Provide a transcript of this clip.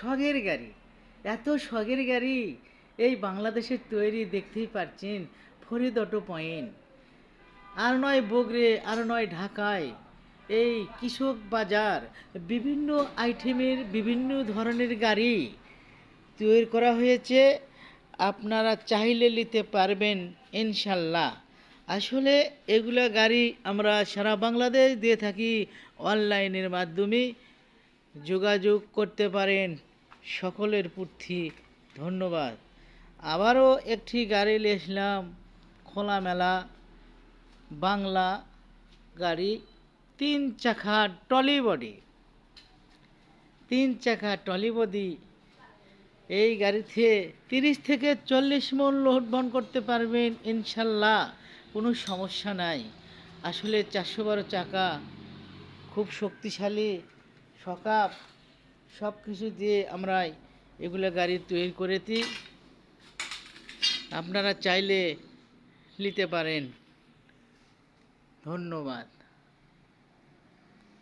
শখের গাড়ি, এত শখের গাড়ি এই বাংলাদেশের তৈরি, দেখতেই পাচ্ছেন। ফরিদ অটো পয়েন্ট, আর নয় বগুড়ে, আর নয় ঢাকায়, এই কৃষক বাজার, বিভিন্ন আইটেমের বিভিন্ন ধরনের গাড়ি তৈরি করা হয়েছে। আপনারা চাইলে নিতে পারবেন ইনশাল্লাহ। আসলে এগুলা গাড়ি আমরা সারা বাংলাদেশ দিয়ে থাকি। অনলাইনের মাধ্যমে যোগাযোগ করতে পারেন। সকলের প্রতি ধন্যবাদ। আবারও একটি গাড়ি নিয়ে আসলাম, খোলামেলা বাংলা গাড়ি, 3 চাকা ট্রলি বডি, 3 চাকা ট্রলি বডি। এই গাড়িতে 30 থেকে 40 মণ লোড বহন করতে পারবেন ইনশাল্লাহ, কোনো সমস্যা নাই। আসলে 412 চাকা, খুব শক্তিশালী সকাপ, সব কিছু দিয়ে আমরা এগুলো গাড়ি তৈরি করেছি। আপনারা চাইলে নিতে পারেন। ধন্যবাদ।